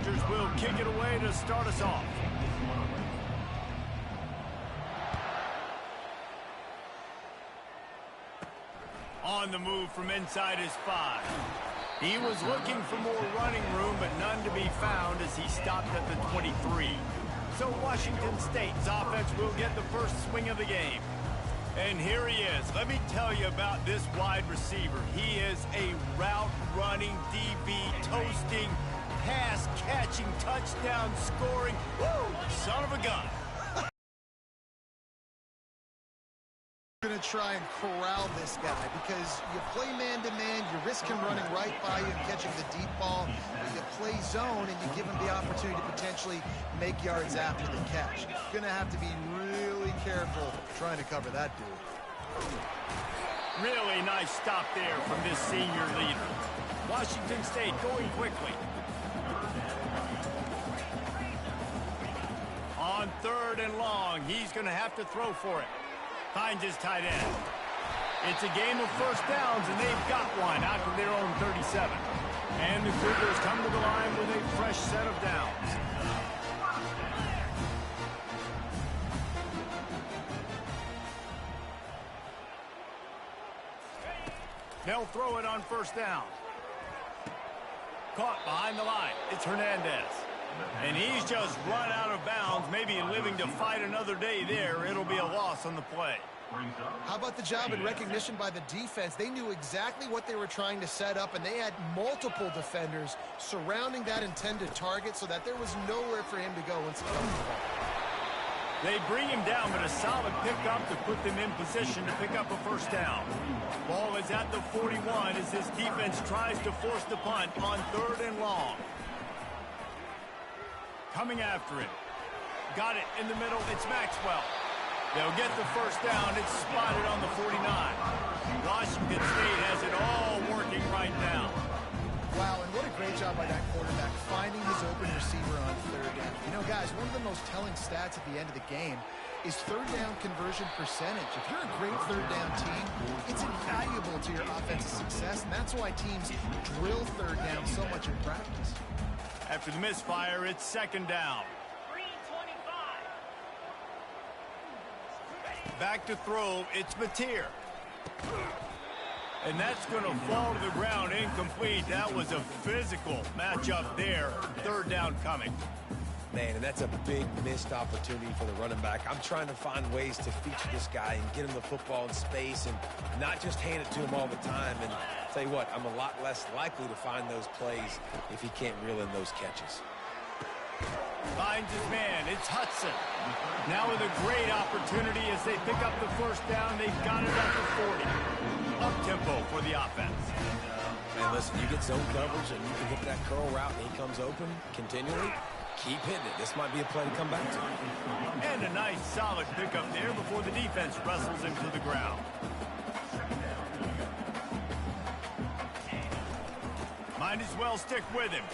Chargers will kick it away to start us off. On the move from inside his 5. He was looking for more running room, but none to be found as he stopped at the 23. So Washington State's offense will get the first swing of the game. And here he is. Let me tell you about this wide receiver. He is a route-running, DB, toasting, pass-catching, touchdown-scoring, son of a gun. Going to try and corral this guy because you play man-to-man, you risk him running right by you and catching the deep ball. You play zone and you give him the opportunity to potentially make yards after the catch. Going to have to be really careful trying to cover that dude. Really nice stop there from this senior leader. Washington State going quickly. On 3rd and long, he's going to have to throw for it. Finds his tight end. It's a game of first downs, and they've got one out of their own 37. And the Cougars come to the line with a fresh set of downs. They'll throw it on first down. Caught behind the line. It's Hernandez. And he's just run out of bounds, maybe living to fight another day there. It'll be a loss on the play. How about the job and recognition by the defense? They knew exactly what they were trying to set up, and they had multiple defenders surrounding that intended target so that there was nowhere for him to go once he got the ball. They bring him down, but a solid pickup to put them in position to pick up a first down. Ball is at the 41 as this defense tries to force the punt on 3rd and long. Coming after it. Got it in the middle. It's Maxwell. They'll get the first down. It's spotted on the 49. Washington State has it all working right now. Wow, and what a great job by that quarterback finding his open receiver on 3rd down. You know, guys, one of the most telling stats at the end of the game is 3rd down conversion percentage. If you're a great 3rd down team, it's invaluable to your offensive success, and that's why teams drill 3rd down so much in practice. After the misfire, it's 2nd down. Back to throw, it's Mateer. And that's going to fall to the ground incomplete. That was a physical matchup there. 3rd down coming. Man, and that's a big missed opportunity for the running back. I'm trying to find ways to feature this guy and get him the football in space and not just hand it to him all the time. And tell you what, I'm a lot less likely to find those plays if he can't reel in those catches. Finds his man. It's Hudson. Now with a great opportunity as they pick up the first down. They've got it at the 40. Up-tempo for the offense. Man, listen, you get zone coverage and you can hit that curl route and he comes open continually. Keep hitting it. This might be a play to come back to. And a nice solid pickup there before the defense wrestles him to the ground. Might as well stick with him.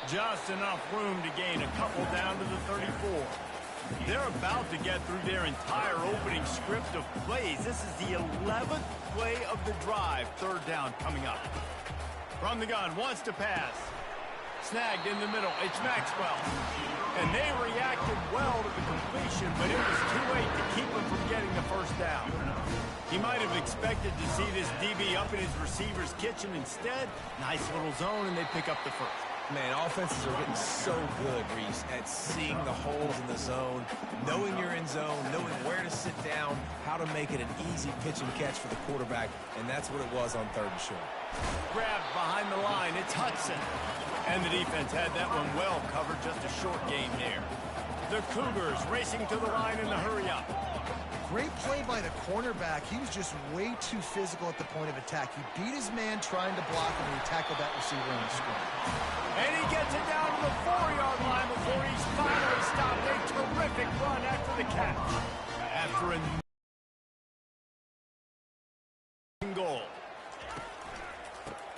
Just enough room to gain a couple down to the 34. They're about to get through their entire opening script of plays. This is the 11th play of the drive. 3rd down coming up. From the gun, wants to pass. Snagged in the middle. It's Maxwell. And they reacted well to the completion, but it was too late to keep him from getting the first down. He might have expected to see this DB up in his receiver's kitchen. Instead, nice little zone, and they pick up the first. Man, offenses are getting so good, Reese, at seeing the holes in the zone, knowing you're in zone, knowing where to sit down, how to make it an easy pitch and catch for the quarterback, and that's what it was on 3rd and short. Grabbed behind the line, it's Hudson. And the defense had that one well covered, just a short game there. The Cougars racing to the line in the hurry-up. Great play by the cornerback. He was just way too physical at the point of attack. He beat his man trying to block him, and he tackled that receiver on the screen. And he gets it down to the 4-yard line before he's finally stopped. A terrific run after the catch. After a goal.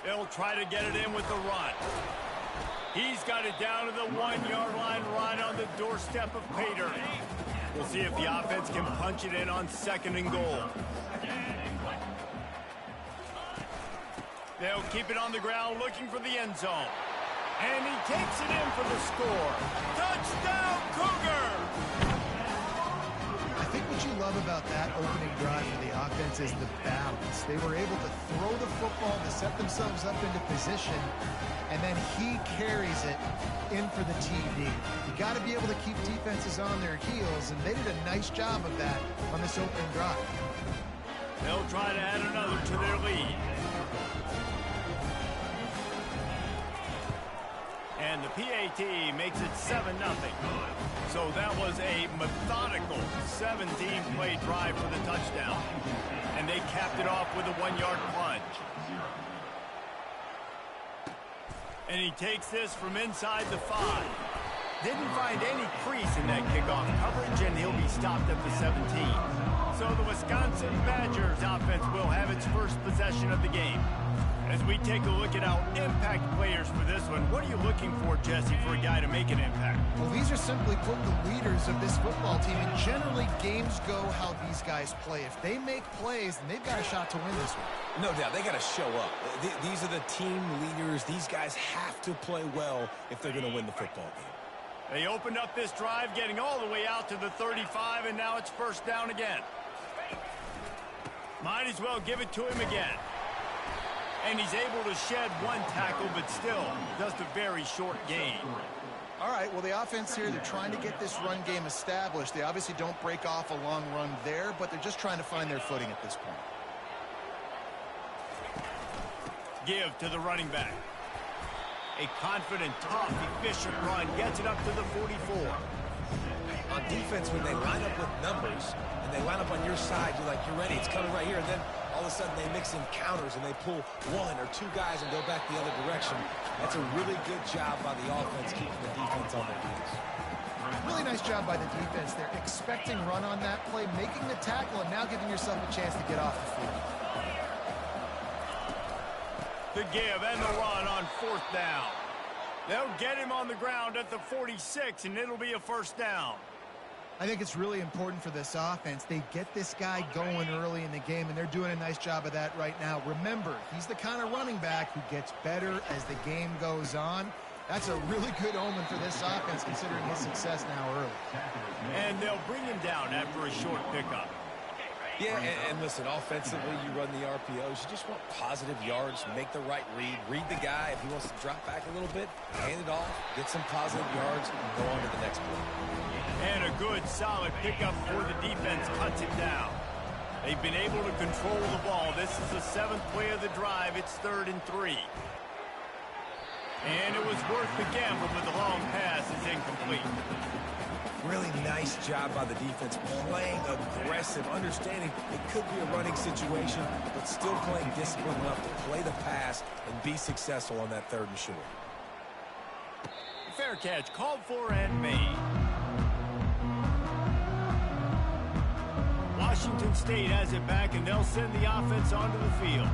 They'll try to get it in with the run. He's got it down to the 1-yard line right on the doorstep of Pater. We'll see if the offense can punch it in on 2nd and goal. They'll keep it on the ground looking for the end zone. And he takes it in for the score. Touchdown, Cougar! I think what you love about that opening drive for the offense is the balance. They were able to throw the football to set themselves up into position, and then he carries it in for the TD. You got to be able to keep defenses on their heels, and they did a nice job of that on this opening drive. They'll try to add another to their lead. And the PAT makes it 7-0. So that was a methodical 17-play drive for the touchdown. And they capped it off with a 1-yard plunge. And he takes this from inside the 5. Didn't find any crease in that kickoff coverage, and he'll be stopped at the 17. So the Wisconsin Badgers offense will have its first possession of the game. As we take a look at our impact players for this one, what are you looking for, Jesse, for a guy to make an impact? Well, these are simply put the leaders of this football team, and generally games go how these guys play. If they make plays, then they've got a shot to win this one. No doubt, they got to show up. These are the team leaders. These guys have to play well if they're going to win the football game. They opened up this drive, getting all the way out to the 35, and now it's first down again. Might as well give it to him again. And he's able to shed one tackle, but still just a very short gain. All right, well, the offense here, they're trying to get this run game established. They obviously don't break off a long run there, but they're just trying to find their footing at this point. Give to the running back. A confident, tough, efficient run gets it up to the 44. On defense, when they line up with numbers and they line up on your side, you're like, you're ready, it's coming right here. And then all of a sudden they mix in counters and they pull 1 or 2 guys and go back the other direction. That's a really good job by the offense, keeping the defense on their heels. Really nice job by the defense. They're expecting run on that play, making the tackle, and now giving yourself a chance to get off the field. The give and the run on 4th down. They'll get him on the ground at the 46, and it'll be a first down. I think it's really important for this offense. They get this guy going early in the game, and they're doing a nice job of that right now. Remember, he's the kind of running back who gets better as the game goes on. That's a really good omen for this offense, considering his success now early. And they'll bring him down after a short pickup. Yeah, and listen, offensively, you run the RPOs. You just want positive yards, make the right read the guy. If he wants to drop back a little bit, hand it off, get some positive yards, and go on to the next play. And a good, solid pickup for the defense cuts him down. They've been able to control the ball. This is the 7th play of the drive. It's 3rd and 3. And it was worth the gamble, but the long pass is incomplete. Really nice job by the defense, playing aggressive, understanding it could be a running situation, but still playing disciplined enough to play the pass and be successful on that 3rd and short. Fair catch called for and made. Washington State has it back, and they'll send the offense onto the field.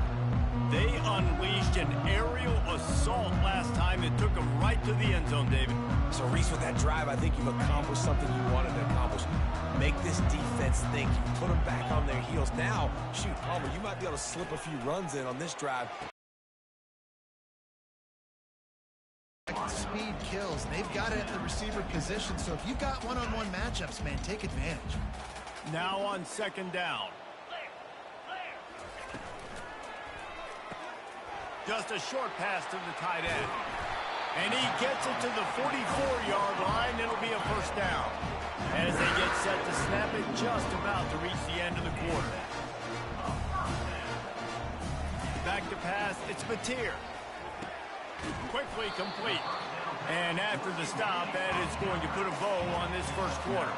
They unleashed an aerial assault last time. It took them right to the end zone, David. So, Reese, with that drive, I think you've accomplished something you wanted to accomplish. Make this defense think. You put them back on their heels. Now, shoot, Palmer, you might be able to slip a few runs in on this drive. Speed kills. They've got it at the receiver position, so if you've got one-on-one matchups, man, take advantage. Now on 2nd down. Just a short pass to the tight end. And he gets it to the 44-yard line. It'll be a first down. As they get set to snap it, just about to reach the end of the quarter. Back to pass, it's Mateer. Quickly complete. And after the stop, that is going to put a bow on this first quarter.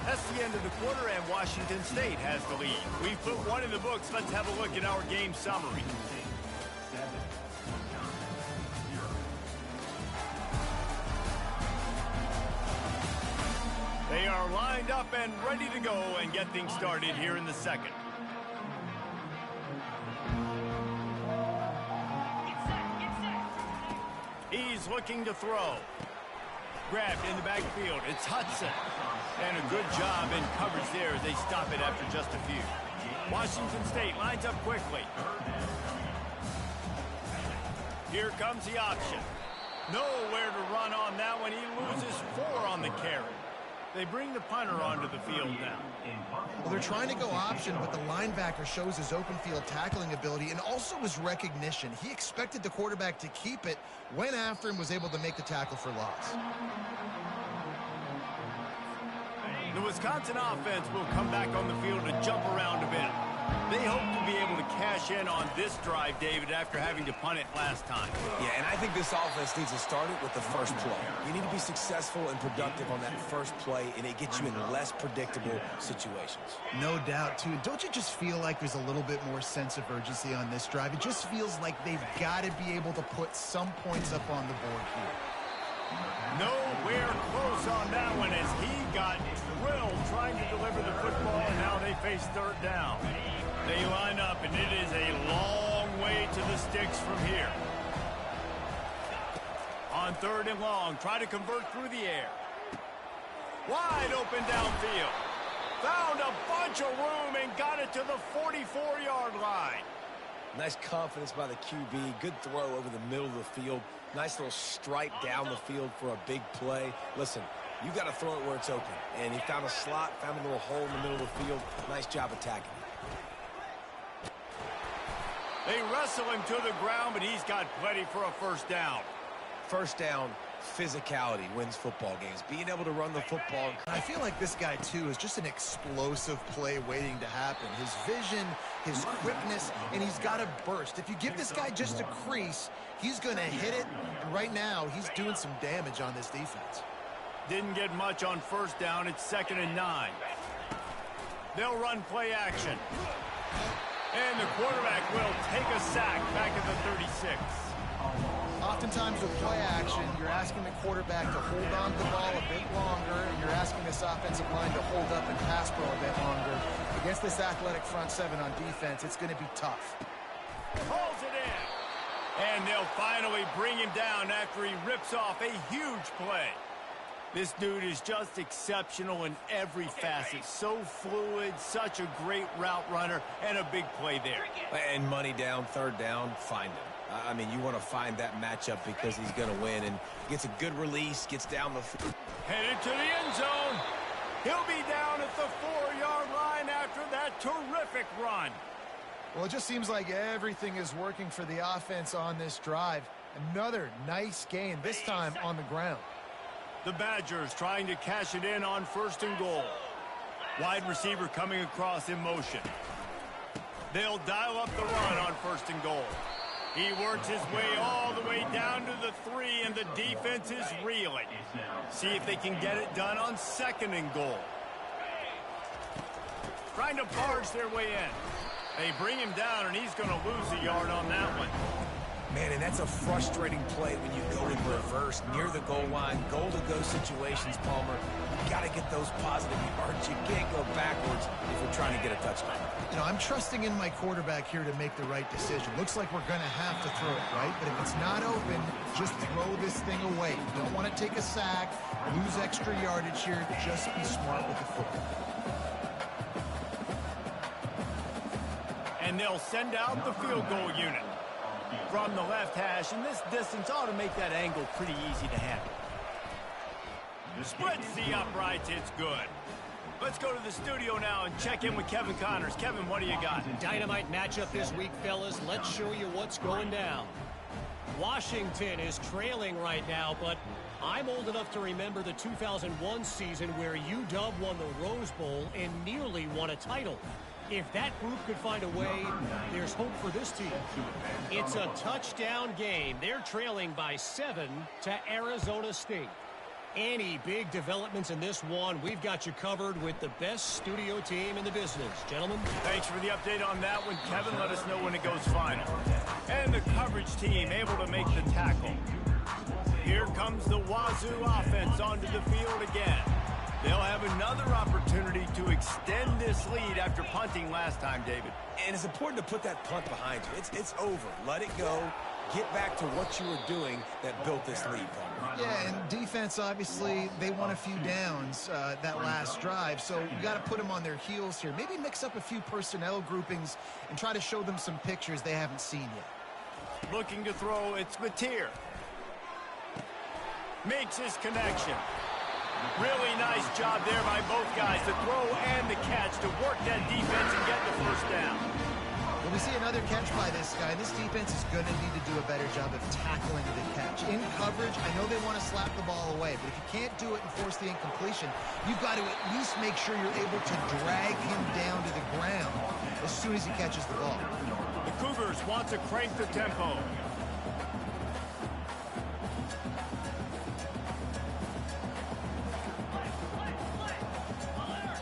That's the end of the quarter, and Washington State has the lead. We've put one in the books. Let's have a look at our game summary. They are lined up and ready to go and get things started here in the 2nd. He's looking to throw. Grabbed in the backfield. It's Hudson. And a good job in coverage there as they stop it after just a few. Washington State lines up quickly. Here comes the option. Nowhere to run on that one. He loses 4 on the carry. They bring the punter onto the field now. Well, they're trying to go option, but the linebacker shows his open field tackling ability and also his recognition. He expected the quarterback to keep it, went after him, was able to make the tackle for loss. The Wisconsin offense will come back on the field to jump around a bit. They hope to be able to cash in on this drive, David, after having to punt it last time. Yeah, and I think this offense needs to start it with the first play. You need to be successful and productive on that first play, and it gets you in less predictable situations. No doubt, too. Don't you just feel like there's a little bit more sense of urgency on this drive? It just feels like they've got to be able to put some points up on the board here. Nowhere close on that one as he got drilled trying to deliver the football, and now they face third down. They line up, and it is a long way to the sticks from here. On 3rd and long, try to convert through the air. Wide open downfield. Found a bunch of room and got it to the 44-yard line. Nice confidence by the QB. Good throw over the middle of the field. Nice little stripe down the field for a big play. Listen, you got to throw it where it's open. And he found a slot, found a little hole in the middle of the field. Nice job attacking it. They wrestle him to the ground, but he's got plenty for a first down. First down, physicality wins football games. Being able to run the football. I feel like this guy, too, is just an explosive play waiting to happen. His vision, his quickness, and he's got a burst. If you give this guy just a crease, he's going to hit it, and right now he's doing some damage on this defense. Didn't get much on first down. It's 2nd and 9. They'll run play action. And the quarterback will take a sack back at the 36. Oftentimes with play action, you're asking the quarterback to hold on to the ball a bit longer, and you're asking this offensive line to hold up and pass pro a bit longer. Against this athletic front seven on defense, it's going to be tough. Pulls it in. And they'll finally bring him down after he rips off a huge play. This dude is just exceptional in every facet. So fluid, such a great route runner, and a big play there. And money down, 3rd down, find him. I mean, you want to find that matchup because he's going to win and gets a good release, gets down the field. Headed to the end zone. He'll be down at the 4-yard line after that terrific run. Well, it just seems like everything is working for the offense on this drive. Another nice gain, this time on the ground. The Badgers trying to cash it in on 1st and goal. Wide receiver coming across in motion. They'll dial up the run on 1st and goal. He works his way all the way down to the 3, and the defense is reeling. See if they can get it done on 2nd and goal. Trying to barge their way in. They bring him down, and he's going to lose a yard on that one. Man, and that's a frustrating play when you go in reverse near the goal line. Goal-to-go situations, Palmer. You got to get those positive yards. You can't go backwards if we're trying to get a touchdown. You know, I'm trusting in my quarterback here to make the right decision. Looks like we're going to have to throw it, right? But if it's not open, just throw this thing away. You don't want to take a sack, lose extra yardage here. Just be smart with the football. And they'll send out the field goal unit from the left hash, and this distance ought to make that angle pretty easy to handle. Splits the uprights, it's good. Let's go to the studio now and check in with Kevin Connors. Kevin, what do you got? Dynamite matchup this week, fellas. Let's show you what's going down. Washington is trailing right now, but I'm old enough to remember the 2001 season where UW won the Rose Bowl and nearly won a title. If that group could find a way, there's hope for this team. It's a touchdown game. They're trailing by 7 to Arizona State. Any big developments in this one, we've got you covered with the best studio team in the business. Gentlemen. Thanks for the update on that one, Kevin. Let us know when it goes final. And the coverage team able to make the tackle. Here comes the Wazoo offense onto the field again. They'll have another opportunity to extend this lead after punting last time, David. And it's important to put that punt behind you. It's over. Let it go. Get back to what you were doing that built this lead, Palmer. Yeah, and defense, obviously, they won a few downs that last drive, so you got to put them on their heels here. Maybe mix up a few personnel groupings and try to show them some pictures they haven't seen yet. Looking to throw, it's Mateer. Makes his connection. Really nice job there by both guys, the throw and the catch, to work that defense and get the first down. Well, we see another catch by this guy. This defense is going to need to do a better job of tackling the catch. In coverage, I know they want to slap the ball away, but if you can't do it and force the incompletion, you've got to at least make sure you're able to drag him down to the ground as soon as he catches the ball. The Cougars want to crank the tempo.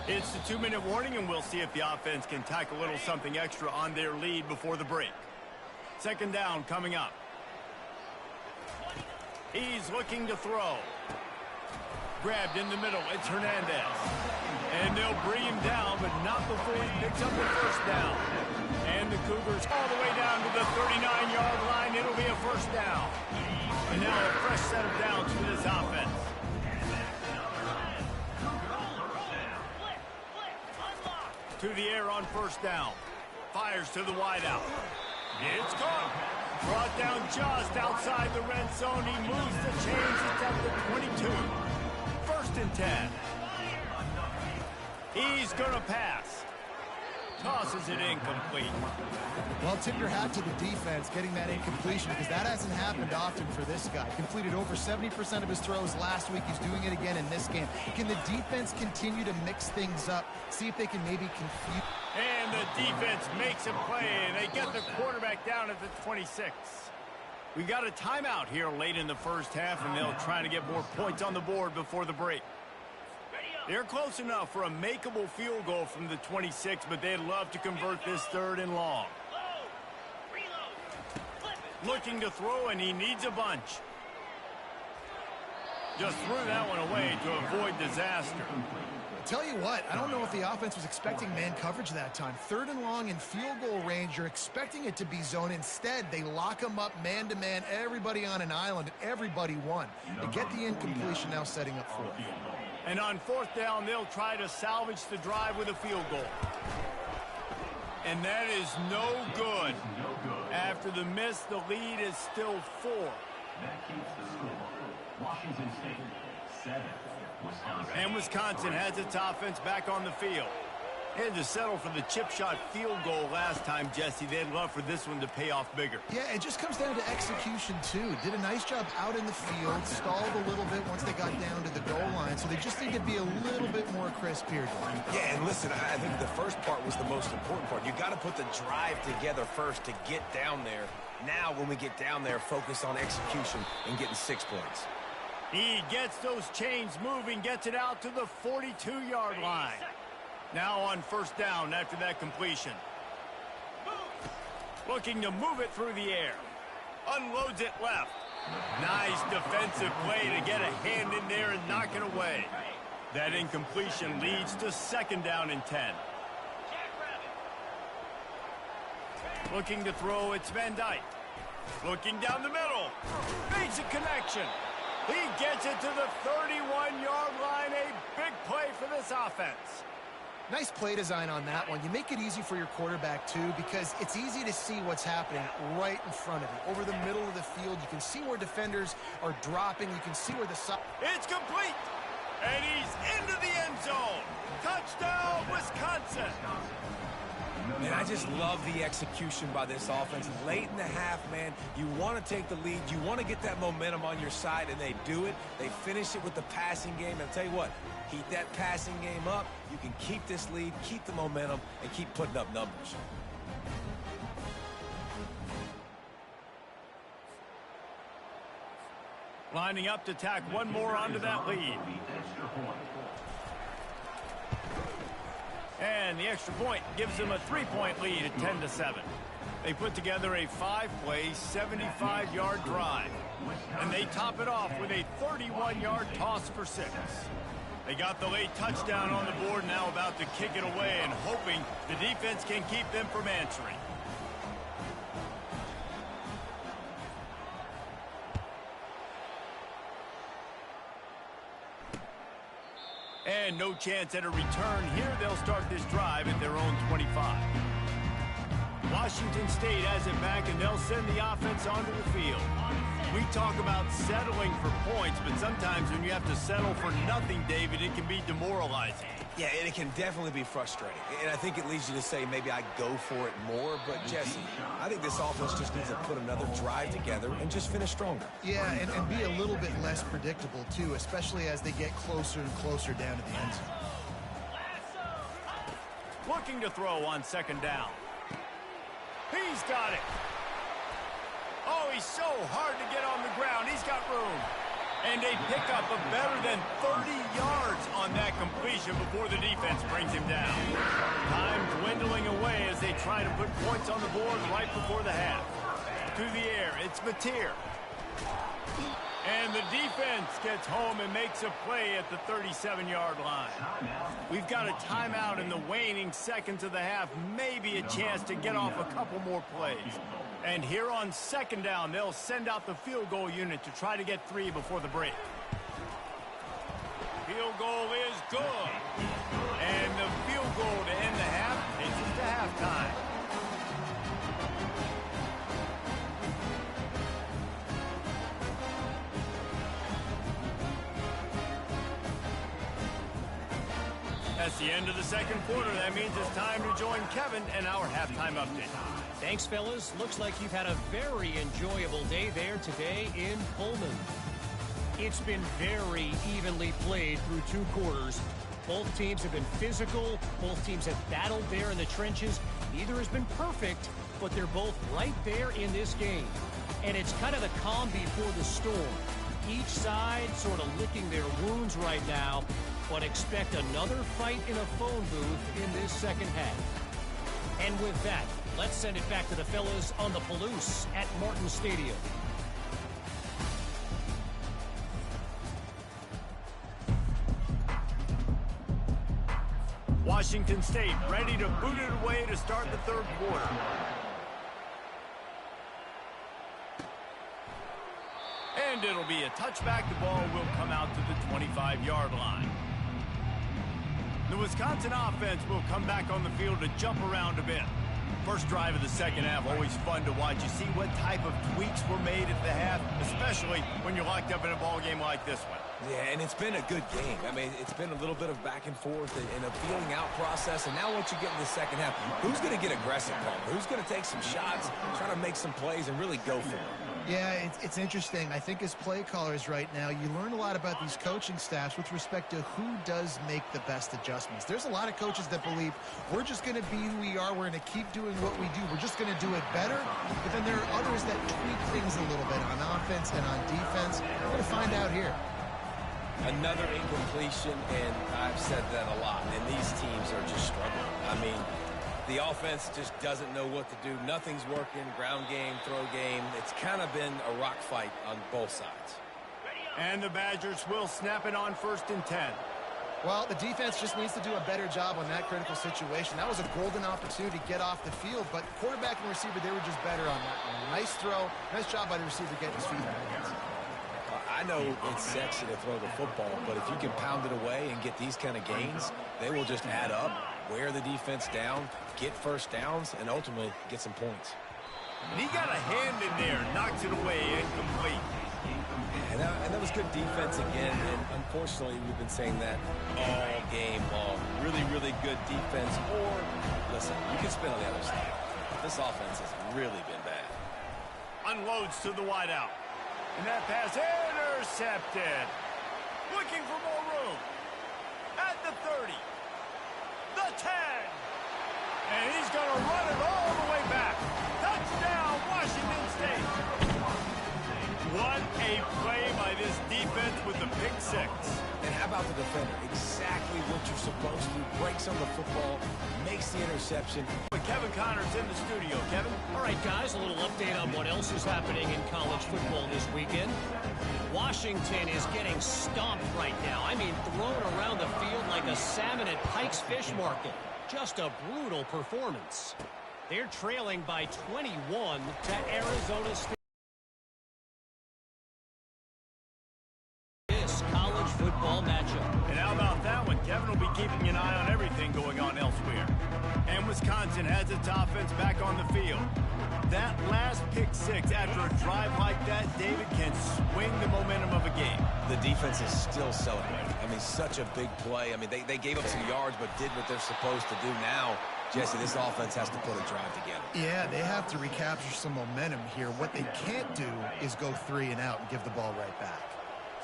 It's the 2-minute warning, and we'll see if the offense can tack a little something extra on their lead before the break. Second down coming up. He's looking to throw. Grabbed in the middle. It's Hernandez. And they'll bring him down, but not before he picks up the first down. And the Cougars all the way down to the 39-yard line. It'll be a first down. And now a fresh set of downs for this offense. To the air on first down. Fires to the wideout. It's caught. Brought down just outside the red zone. He moves the chains. It's at the 22. First and 10. He's going to pass. Tosses it incomplete. Well, tip your hat to the defense getting that incompletion, because that hasn't happened often for this guy. Completed over 70% of his throws last week. He's doing it again in this game. Can the defense continue to mix things up? See if they can maybe confuse. And the defense makes a play, and they get the quarterback down at the 26. We got a timeout here late in the first half, and they'll try to get more points on the board before the break. They're close enough for a makeable field goal from the 26, but they'd love to convert this third and long. Looking to throw, and he needs a bunch. Just threw that one away to avoid disaster. Tell you what, I don't know if the offense was expecting man coverage that time. Third and long in field goal range, you're expecting it to be zone. Instead, they lock them up man-to-man, everybody on an island, and everybody won. They get the incompletion, now setting up fourth. And on fourth down, they'll try to salvage the drive with a field goal. And that is no good. After the miss, the lead is still 4. That keeps the score. Washington State 7. And Wisconsin has its offense back on the field. Had to settle for the chip shot field goal last time, Jesse. They'd love for this one to pay off bigger. Yeah, it just comes down to execution, too. Did a nice job out in the field, stalled a little bit once they got down to the goal line, so they just need to be a little bit more crisp here. Yeah, and listen, I think the first part was the most important part. You got to put the drive together first to get down there. Now, when we get down there, focus on execution and getting 6 points. He gets those chains moving, gets it out to the 42-yard line. Now on first down after that completion. Looking to move it through the air. Unloads it left. Nice defensive play to get a hand in there and knock it away. That incompletion leads to second down and 10. Looking to throw, it's Van Dyke. Looking down the middle. Makes a connection. He gets it to the 31-yard line. A big play for this offense. Nice play design on that one. You make it easy for your quarterback, too, because it's easy to see what's happening right in front of you. Over the middle of the field, you can see where defenders are dropping. You can see where the... It's complete. And he's into the end zone. Touchdown, Wisconsin. And I just love the execution by this offense. Late in the half, man, you want to take the lead. You want to get that momentum on your side, and they do it. They finish it with the passing game. And I'll tell you what, keep that passing game up. You can keep this lead, keep the momentum, and keep putting up numbers. Lining up to tack one more onto that lead. And the extra point gives them a 3-point lead at 10-7. They put together a 5-play, 75-yard drive. And they top it off with a 31-yard toss for 6. They got the late touchdown on the board, now about to kick it away and hoping the defense can keep them from answering. And no chance at a return here. They'll start this drive at their own 25. Washington State has it back, and they'll send the offense onto the field. We talk about settling for points, but sometimes when you have to settle for nothing, David, it can be demoralizing. Yeah, and it can definitely be frustrating. And I think it leads you to say maybe I go for it more. But, Jesse, I think this offense just needs to put another drive together and just finish stronger. Yeah, and be a little bit less predictable, too, especially as they get closer and closer down to the end zone. Looking to throw on second down. He's got it. Oh, he's so hard to get on the ground. He's got room. And they pick up a better than 30 yards on that completion before the defense brings him down. Time dwindling away as they try to put points on the board right before the half. To the air, it's Mateer. And the defense gets home and makes a play at the 37-yard line. We've got a timeout in the waning seconds of the half. Maybe a chance to get off a couple more plays. And here on second down, they'll send out the field goal unit to try to get 3 before the break. Field goal is good. And the field goal to end the half takes us to halftime. That's the end of the second quarter. That means it's time to join Kevin and our halftime update. Thanks, fellas. Looks like you've had a very enjoyable day there today in Pullman. It's been very evenly played through 2 quarters. Both teams have been physical. Both teams have battled there in the trenches. Neither has been perfect, but they're both right there in this game. And it's kind of the calm before the storm. Each side sort of licking their wounds right now, but expect another fight in a phone booth in this second half. And with that, let's send it back to the fellas on the Palouse at Martin Stadium. Washington State ready to boot it away to start the third quarter. And it'll be a touchback. The ball will come out to the 25-yard line. The Wisconsin offense will come back on the field to jump around a bit. First drive of the second half, always fun to watch. You see what type of tweaks were made at the half, especially when you're locked up in a ball game like this one. Yeah, and it's been a good game. I mean, it's been a little bit of back and forth and a feeling out process. And now once you get in the second half, who's going to get aggressive, Palmer? Who's going to take some shots, try to make some plays, and really go for it? Yeah, it's interesting. I think as play callers right now, you learn a lot about these coaching staffs with respect to who does make the best adjustments. There's a lot of coaches that believe we're just going to be who we are. We're going to keep doing what we do. We're just going to do it better. But then there are others that tweak things a little bit on offense and on defense. We're going to find out here. Another incompletion, and I've said that a lot, and these teams are just struggling. I mean, the offense just doesn't know what to do. Nothing's working. Ground game, throw game. It's kind of been a rock fight on both sides. And the Badgers will snap it on 1st and 10. Well, the defense just needs to do a better job on that critical situation. That was a golden opportunity to get off the field, but quarterback and receiver, they were just better on that one. Nice throw. Nice job by the receiver getting his feet on it. I know it's sexy to throw the football, but if you can pound it away and get these kind of gains, they will just add up, wear the defense down, get first downs, and ultimately get some points. And he got a hand in there, knocks it away, incomplete. And that was good defense again, and unfortunately we've been saying that all game long. Really, really good defense, or, listen, you can spin on the other side. This offense has really been bad. Unloads to the wideout. And that pass intercepted. Looking for more room. At the 30. The 10. And he's going to run it all the way back. Touchdown, Washington State. What a play by this defense with the pick 6. And how about the defender? Exactly what you're supposed to do. Breaks on the football, makes the interception. But Kevin Connor's in the studio. Kevin? All right, guys, a little update on what else is happening in college football this weekend. Washington is getting stomped right now. I mean, thrown around the field like a salmon at Pike's Fish Market. Just a brutal performance. They're trailing by 21 to Arizona State. This college football matchup. And how about that one? Kevin will be keeping an eye on everything going on elsewhere. And Wisconsin has its offense back on the field. 6 after a drive like that, David, can swing the momentum of a game. The defense is still celebrating. I mean, such a big play. I mean, they gave up some yards but did what they're supposed to do. Now, Jesse, this offense has to put a drive together. Yeah, they have to recapture some momentum here. What they can't do is go 3 and out and give the ball right back.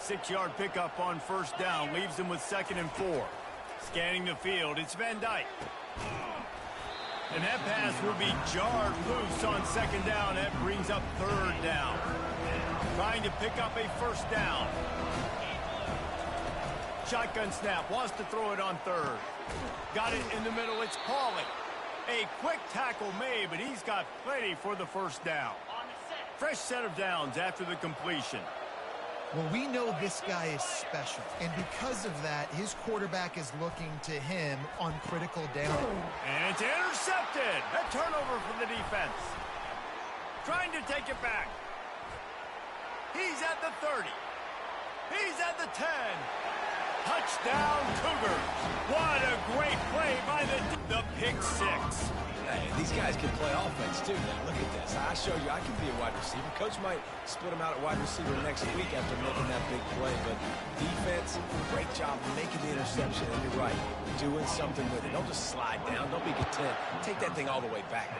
6-yard pickup on first down leaves them with 2nd and 4. Scanning the field, it's Van Dyke. And that pass will be jarred loose on 2nd down. That brings up 3rd down. Trying to pick up a first down. Shotgun snap, wants to throw it on 3rd. Got it in the middle, it's Pauly. A quick tackle made, but he's got plenty for the first down. Fresh set of downs after the completion. Well, we know this guy is special, and because of that, his quarterback is looking to him on critical down. And it's intercepted. A turnover for the defense. Trying to take it back. He's at the 30. He's at the 10. Touchdown, Cougars. What a great play by the pick 6. Hey, these guys can play offense, too. Now, look at this. I showed you I can be a wide receiver. Coach might split him out at wide receiver next week after making that big play. But defense, great job making the interception. And you're right, doing something with it. Don't just slide down. Don't be content. Take that thing all the way back.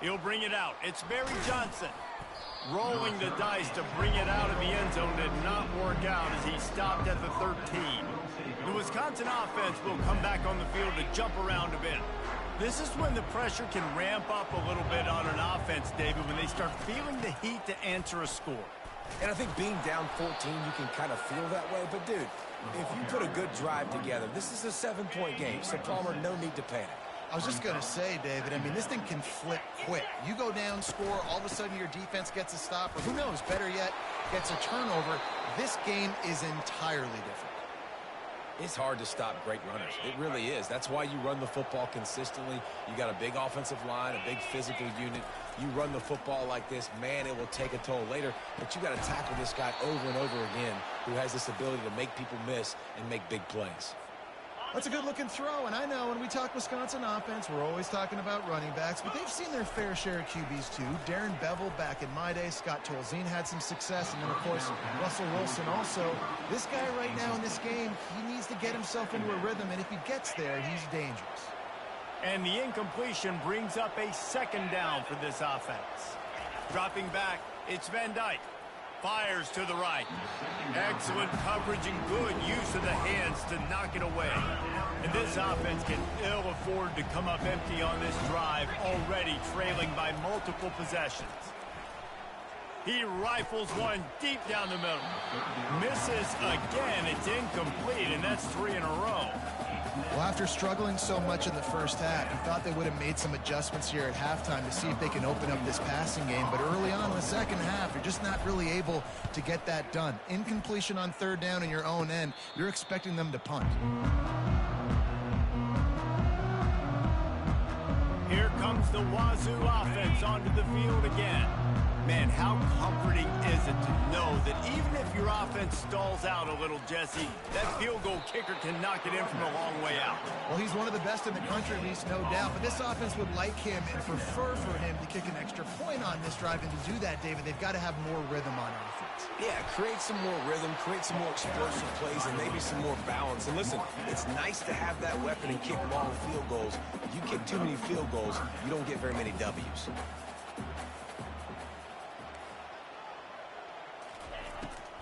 He'll bring it out. It's Barry Johnson. Rolling the dice to bring it out of the end zone did not work out as he stopped at the 13. The Wisconsin offense will come back on the field to jump around a bit. This is when the pressure can ramp up a little bit on an offense, David, when they start feeling the heat to answer a score. And I think being down 14, you can kind of feel that way. But, dude, if you put a good drive together, this is a 7-point game. So, Palmer, no need to panic. I was just going to say, David, I mean, this thing can flip quick. You go down, score, all of a sudden your defense gets a stop, or who knows, better yet, gets a turnover. This game is entirely different. It's hard to stop great runners. It really is. That's why you run the football consistently. You got a big offensive line, a big physical unit. You run the football like this, man, it will take a toll later. But you got to tackle this guy over and over again who has this ability to make people miss and make big plays. That's a good-looking throw, and I know when we talk Wisconsin offense, we're always talking about running backs, but they've seen their fair share of QBs too. Darren Bevel back in my day, Scott Tolzien had some success, and then, of course, Russell Wilson also. This guy right now in this game, he needs to get himself into a rhythm, and if he gets there, he's dangerous. And the incompletion brings up a 2nd down for this offense. Dropping back, it's Van Dyke. Fires to the right. Excellent coverage and good use of the hands to knock it away. And this offense can ill afford to come up empty on this drive, already trailing by multiple possessions. He rifles one deep down the middle. Misses again. It's incomplete, and that's 3 in a row. Well, after struggling so much in the first half, you thought they would have made some adjustments here at halftime to see if they can open up this passing game. But early on in the second half, you're just not really able to get that done. Incompletion on 3rd down in your own end, you're expecting them to punt. Here comes the Wazoo offense onto the field again. Man, how comforting is it to know that even if your offense stalls out a little, Jesse, that field goal kicker can knock it in from a long way out. Well, he's one of the best in the country, at least, no doubt. But this offense would like him and prefer for him to kick an extra point on this drive. And to do that, David, they've got to have more rhythm on offense. Yeah, create some more rhythm, create some more explosive plays, and maybe some more balance. And listen, it's nice to have that weapon and kick long field goals. If you kick too many field goals, you don't get very many W's.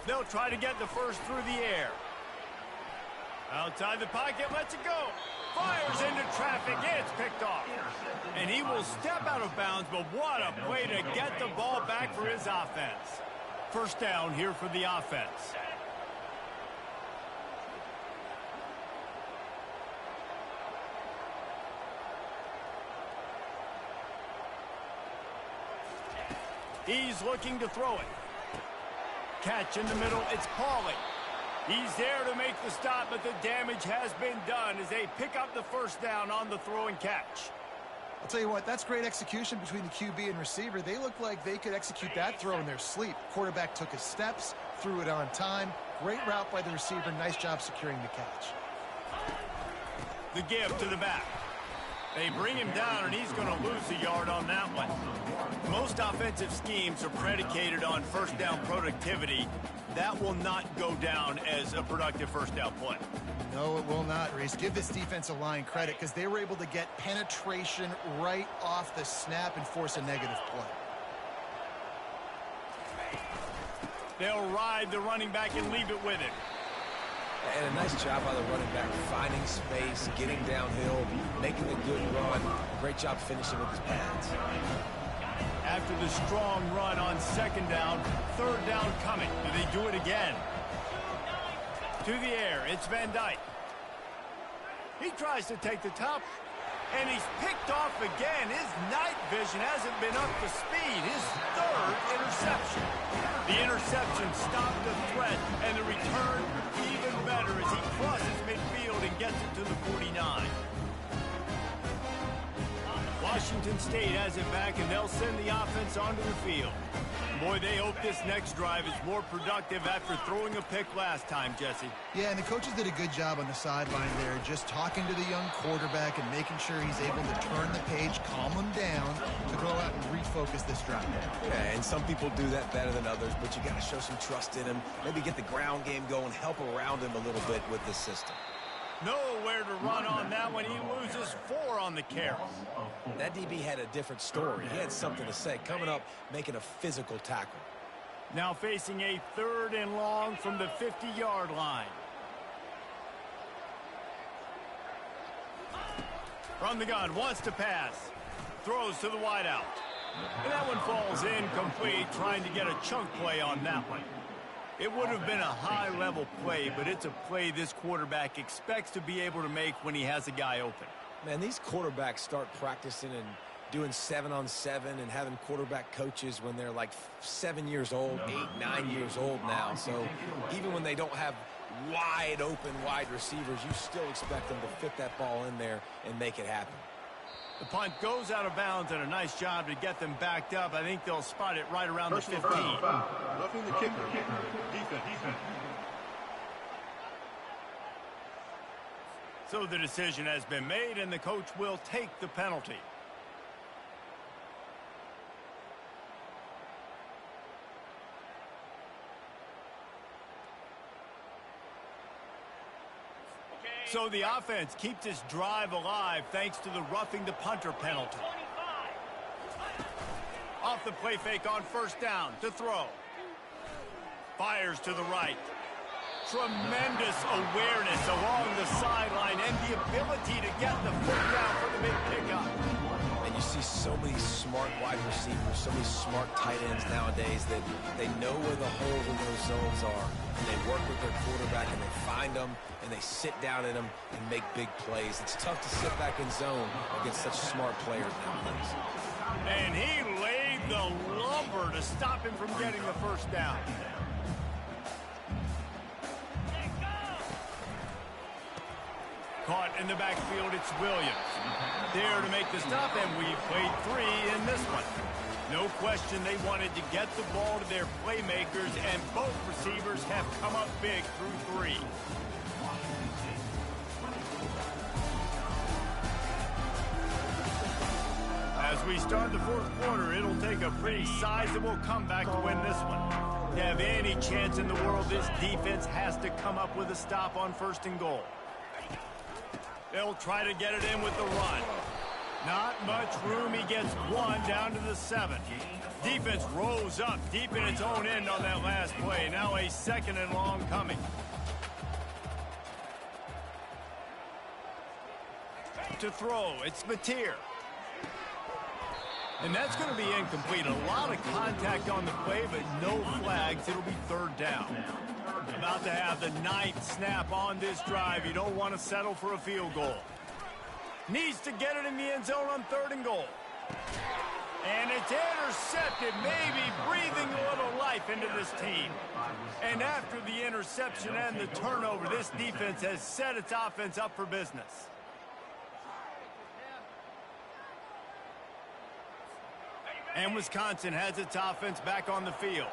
They'll try to get the first through the air. Outside the pocket, lets it go. Fires into traffic, it's picked off. And he will step out of bounds, but what a play to get the ball back for his offense. First down here for the offense. He's looking to throw it. Catch in the middle, it's Pauly. He's there to make the stop, but the damage has been done as they pick up the first down on the throw and catch. I'll tell you what, that's great execution between the QB and receiver. They look like they could execute that throw in their sleep. Quarterback took his steps, threw it on time. Great route by the receiver. Nice job securing the catch. The give to the back. They bring him down, and he's going to lose a yard on that one. Most offensive schemes are predicated on first down productivity. That will not go down as a productive first down play. No, it will not, Reese. Give this defensive line credit because they were able to get penetration right off the snap and force a negative play. They'll ride the running back and leave it with him. And a nice job by the running back, finding space, getting downhill, making a good run. Great job finishing with his pads. After the strong run on second down, third down coming. Do they do it again? To the air, it's Van Dyke. He tries to take the top, and he's picked off again. His night vision hasn't been up to speed. His third interception. The interception stopped the threat, and the return even better as he crosses midfield and gets it to the 49. Washington State has it back, and they'll send the offense onto the field. Boy, they hope this next drive is more productive after throwing a pick last time, Jesse. Yeah, and the coaches did a good job on the sideline there, just talking to the young quarterback and making sure he's able to turn the page, calm him down to go out and refocus this drive. Yeah, and some people do that better than others, but you got to show some trust in him, maybe get the ground game going, help around him a little bit with this system. Nowhere to run on that one. He loses 4 on the carry. That DB had a different story. He had something to say, coming up, making a physical tackle. Now facing a 3rd and long from the 50-yard line. From the gun, wants to pass. Throws to the wideout. And that one falls incomplete, trying to get a chunk play on that one. It would have been a high-level play, but it's a play this quarterback expects to be able to make when he has a guy open. Man, these quarterbacks start practicing and doing 7-on-7 and having quarterback coaches when they're like 7 years old, 8, 9 years old now. So even when they don't have wide open wide receivers, you still expect them to fit that ball in there and make it happen. The punt goes out of bounds, and a nice job to get them backed up. I think they'll spot it right around the 15. Roughing the kicker. Defense. So the decision has been made, and the coach will take the penalty. So the offense keeps this drive alive thanks to the roughing the punter penalty. Off the play fake on first down to throw. Fires to the right. Tremendous awareness along the sideline and the ability to get the foot down for the big pickup. And you see so many smart wide receivers, so many smart tight ends nowadays that they know where the holes in those zones are. And they work with their quarterback and they find them and they sit down in them and make big plays. It's tough to sit back in zone against such smart players nowadays. And he laid the lumber to stop him from getting the first down. Caught in the backfield, it's Williams. There to make the stop, and we played 3 in this one. No question they wanted to get the ball to their playmakers, and both receivers have come up big through 3. As we start the 4th quarter, it'll take a pretty sizable comeback to win this one. To have any chance in the world, this defense has to come up with a stop on 1st and goal. They'll try to get it in with the run. Not much room. He gets 1 down to the 7. Defense rose up deep in its own end on that last play. Now a 2nd and long coming. To throw, it's Mateer. And that's going to be incomplete. A lot of contact on the play, but no flags. It'll be 3rd down. About to have the 9th snap on this drive. You don't want to settle for a field goal. Needs to get it in the end zone on 3rd and goal. And it's intercepted, maybe breathing a little life into this team. And after the interception and the turnover, this defense has set its offense up for business. And Wisconsin has its offense back on the field.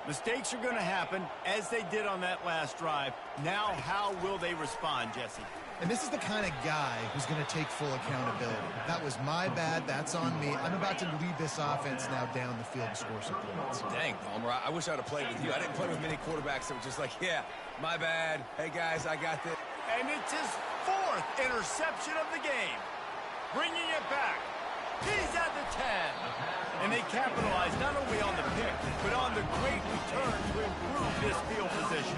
Mistakes are going to happen, as they did on that last drive. Now, how will they respond, Jesse? And this is the kind of guy who's going to take full accountability. That was my bad. That's on me. I'm about to lead this offense now down the field to score some points. Dang, Palmer, I wish I would have played with you. I didn't play with many quarterbacks that were just like, yeah, my bad. Hey, guys, I got this. And it's his 4th interception of the game. Bringing it back. He's at the 10. And they capitalize not only on the pick, but on the great return to improve this field position.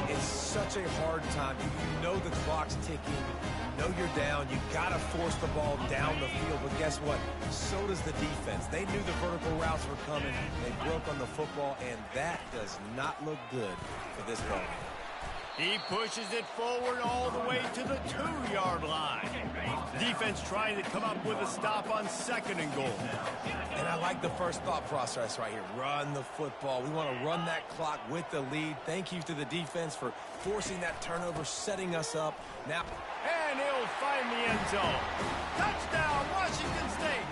It's such a hard time. You know the clock's ticking. You know you're down. You got to force the ball down the field. But guess what? So does the defense. They knew the vertical routes were coming. They broke on the football, and that does not look good for this ball game. He pushes it forward all the way to the 2-yard line. Defense trying to come up with a stop on 2nd and goal. And I like the first thought process right here. Run the football. We want to run that clock with the lead. Thank you to the defense for forcing that turnover, setting us up. Now, and he'll find the end zone. Touchdown, Washington State.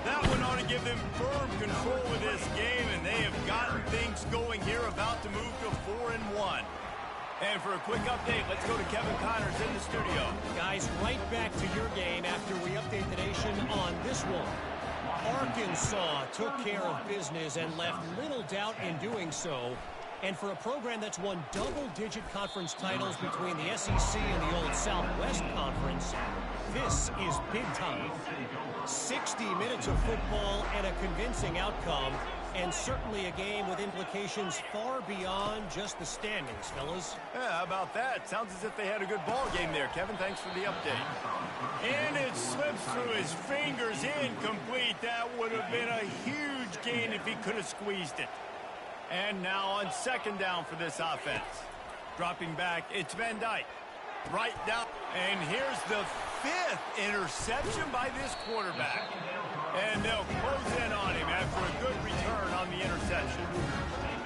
That one ought to give them firm control of this game, and they have gotten things going here, about to move to 4-1. And for a quick update, let's go to Kevin Connors in the studio. Guys, right back to your game after we update the nation on this one. Arkansas took care of business and left little doubt in doing so. And for a program that's won double-digit conference titles between the SEC and the old Southwest Conference, this is big time. 60 minutes of football and a convincing outcome, and certainly a game with implications far beyond just the standings, fellas. Yeah, how about that? Sounds as if they had a good ball game there, Kevin. Thanks for the update. And it slips through his fingers, incomplete. That would have been a huge gain if he could have squeezed it. And now on 2nd down for this offense. Dropping back, it's Van Dyke. Right down. And here's the 5th interception by this quarterback. And they'll close in on him after a good return on the interception.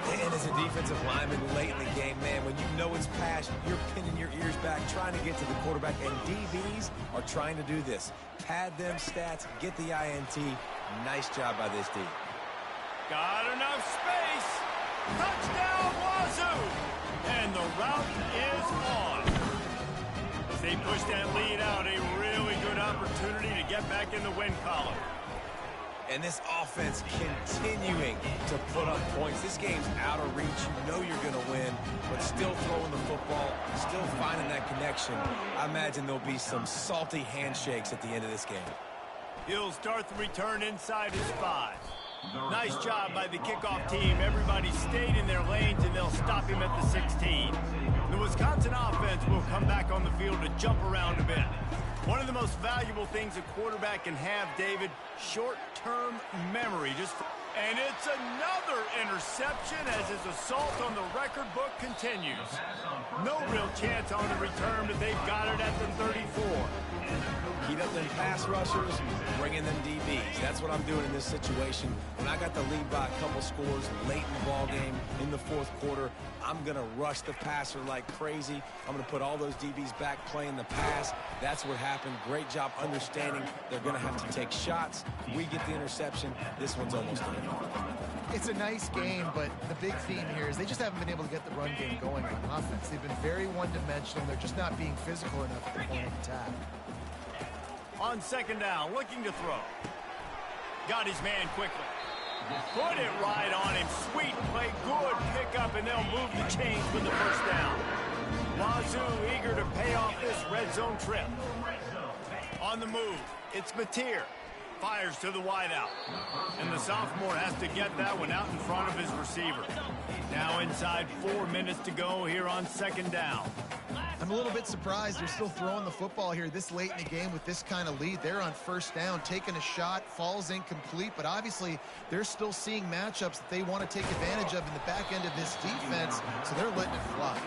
and as a defensive lineman late in the game, man, when you know it's past, you're pinning your ears back, trying to get to the quarterback, and DBs are trying to do this. Pad them stats, get the INT. Nice job by this D. Got enough space. Touchdown, Wazoo! And the route is on. As they push that lead out, a really good opportunity to get back in the win column. And this offense continuing to put up points. This game's out of reach. You know you're going to win, but still throwing the football, still finding that connection. I imagine there'll be some salty handshakes at the end of this game. He'll start the return inside his 5. Nice job by the kickoff team. Everybody stayed in their lanes, and they'll stop him at the 16. The Wisconsin offense will come back on the field to jump around a bit. One of the most valuable things a quarterback can have, David, short-term memory. And it's another interception as his assault on the record book continues. No real chance on the return, but they've got it at the 34. Heat up them pass rushers, bring in them DBs. That's what I'm doing in this situation. When I got the lead by a couple scores late in the ball game in the fourth quarter, I'm going to rush the passer like crazy. I'm going to put all those DBs back playing the pass. That's what happened. Great job understanding they're going to have to take shots. We get the interception. This one's almost done. It's a nice game, but the big theme here is they just haven't been able to get the run game going on offense. They've been very one-dimensional. They're just not being physical enough at the point of attack. On second down, looking to throw. Got his man quickly. Put it right on him. Sweet play, good pickup, and they'll move the chains with the first down. Wazoo eager to pay off this red zone trip. On the move, it's Mateer. Fires to the wideout. And the sophomore has to get that one out in front of his receiver. Now inside 4 minutes to go here on second down. I'm a little bit surprised they're still throwing the football here this late in the game with this kind of lead. They're on first down, taking a shot, falls incomplete, but obviously they're still seeing matchups that they want to take advantage of in the back end of this defense, so they're letting it fly.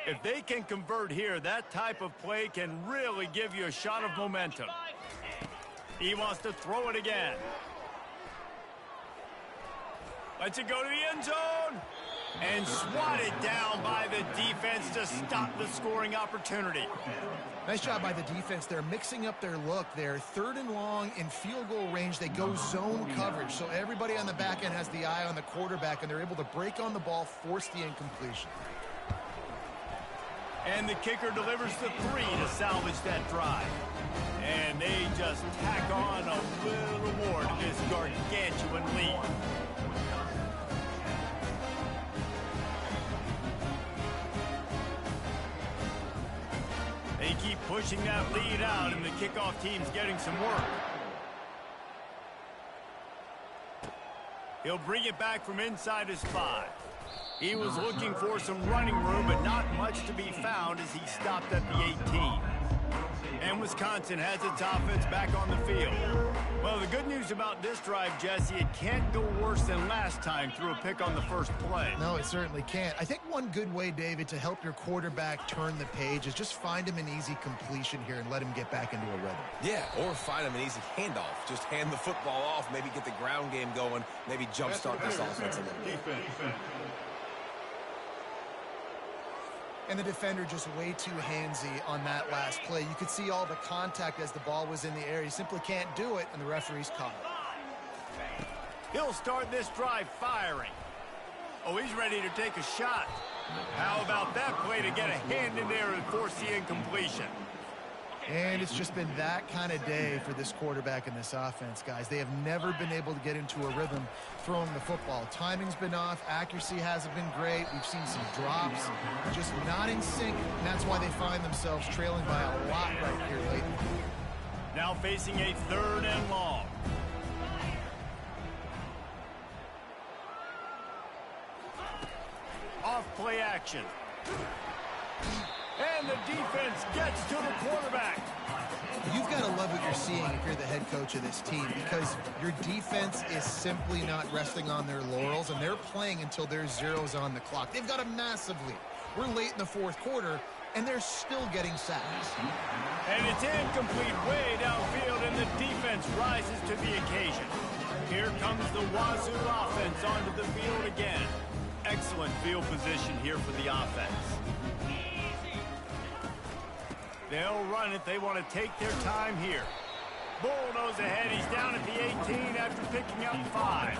If they can convert here, that type of play can really give you a shot of momentum. He wants to throw it again. Lets it go to the end zone. And swatted down by the defense to stop the scoring opportunity. Nice job by the defense. They're mixing up their look there. 3rd and long in field goal range. They go zone coverage. So everybody on the back end has the eye on the quarterback, and they're able to break on the ball, force the incompletion. And the kicker delivers the 3 to salvage that drive. And they just tack on a little more to this gargantuan lead. They keep pushing that lead out, and the kickoff team's getting some work. He'll bring it back from inside his 5. He was looking for some running room, but not much to be found as he stopped at the 18. And Wisconsin has its offense back on the field. Well, the good news about this drive, Jesse, it can't go worse than last time through a pick on the first play. No, it certainly can't. I think one good way, David, to help your quarterback turn the page is just find him an easy completion here and let him get back into a rhythm. Yeah, or find him an easy handoff. Just hand the football off, maybe get the ground game going, maybe jumpstart this offense a little bit. And the defender just way too handsy on that last play. You could see all the contact as the ball was in the air. He simply can't do it, and the referee's caught it. He'll start this drive firing. Oh, he's ready to take a shot. How about that play to get a hand in there and force the incompletion? And it's just been that kind of day for this quarterback and this offense, guys. They have never been able to get into a rhythm throwing the football. Timing's been off. Accuracy hasn't been great. We've seen some drops, just not in sync, and that's why they find themselves trailing by a lot right here lately. Now facing a 3rd and long. Off play action. And the defense gets to the quarterback. You've got to love what you're seeing if you're the head coach of this team, because your defense is simply not resting on their laurels, and they're playing until there's zeros on the clock. They've got a massive lead. We're late in the 4th quarter, and they're still getting sacks. And it's incomplete way downfield, and the defense rises to the occasion. Here comes the Wazoo offense onto the field again. Excellent field position here for the offense. They'll run it. They want to take their time here. Bulldoze ahead. He's down at the 18 after picking up 5.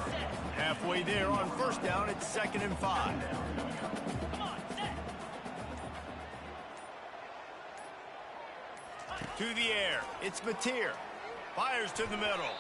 Halfway there on 1st down. It's 2nd and 5. To the air. It's Mateer. Fires to the middle.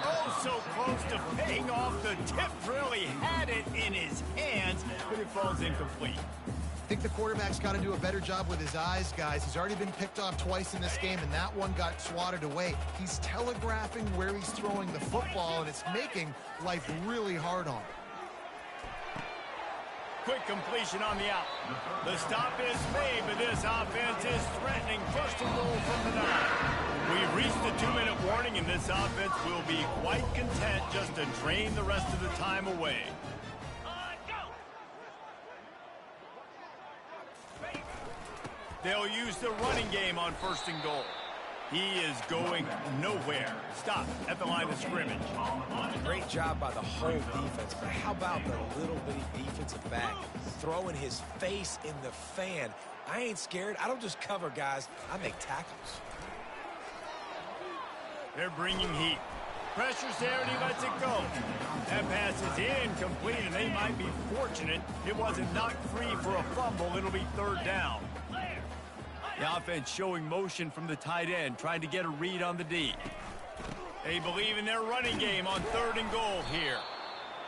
Oh, so close to paying off the tip drill. He had it in his hands, but it falls incomplete. I think the quarterback's got to do a better job with his eyes, guys. He's already been picked off twice in this game, and that one got swatted away. He's telegraphing where he's throwing the football, and it's making life really hard on him. Quick completion on the out. The stop is made, but this offense is threatening 1st and goal from the 9. We've reached the 2-minute warning, and this offense will be quite content just to drain the rest of the time away. They'll use the running game on 1st and goal. He is going nowhere. Stop at the line of scrimmage. Great job by the whole defense, but how about the little bitty defensive back throwing his face in the fan? I ain't scared. I don't just cover guys. I make tackles. They're bringing heat. Pressure's there, and he lets it go. That pass is incomplete, and they might be fortunate it wasn't knocked free for a fumble. It'll be 3rd down. The offense showing motion from the tight end, trying to get a read on the D. They believe in their running game on 3rd and goal here.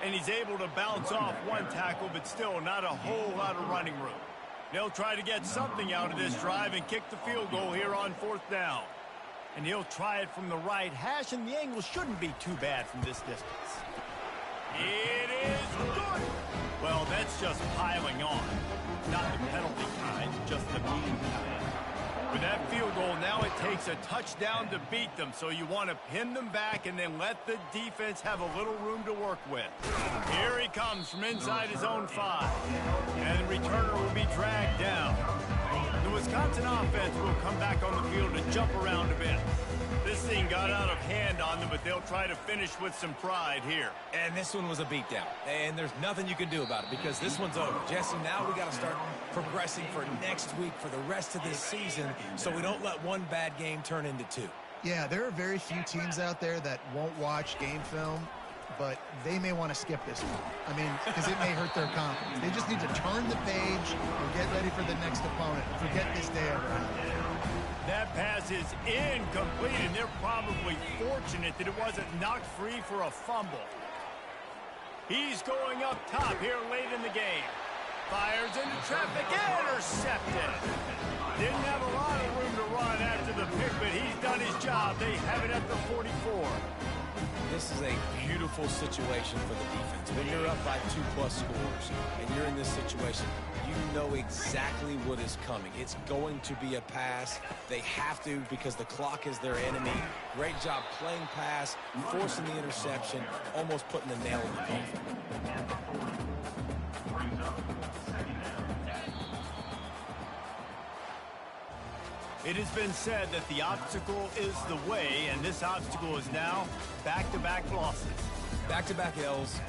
And he's able to bounce off one tackle, but still not a whole lot of running room. They'll try to get something out of this drive and kick the field goal here on 4th down. And he'll try it from the right hash, and the angle shouldn't be too bad from this distance. It is good. Well, that's just piling on. Not the penalty kind, just the mean kind. With that field goal, now it takes a touchdown to beat them, so you want to pin them back and then let the defense have a little room to work with. Here he comes from inside his own 5, and the returner will be dragged down. The Wisconsin offense will come back on the field to jump around a bit. This thing got out of hand on them, but they'll try to finish with some pride here. And this one was a beatdown. And there's nothing you can do about it because this one's over. Jesse, now we got to start progressing for next week for the rest of this season so we don't let one bad game turn into two. Yeah, there are very few teams out there that won't watch game film, but they may want to skip this one. I mean, because it may hurt their confidence. They just need to turn the page and get ready for the next opponent. Forget this day ever happened. That pass is incomplete, and they're probably fortunate that it wasn't knocked free for a fumble. He's going up top here late in the game. Fires into traffic, intercepted. Didn't have a lot of room to run after the pick, but he's done his job. They have it at the 44. This is a beautiful situation for the defense. When you're up by 2+ scores and you're in this situation, you know exactly what is coming. It's going to be a pass. They have to because the clock is their enemy. Great job playing pass, forcing the interception, almost putting the nail in the coffin. It has been said that the obstacle is the way, and this obstacle is now back-to-back losses. Back-to-back L's,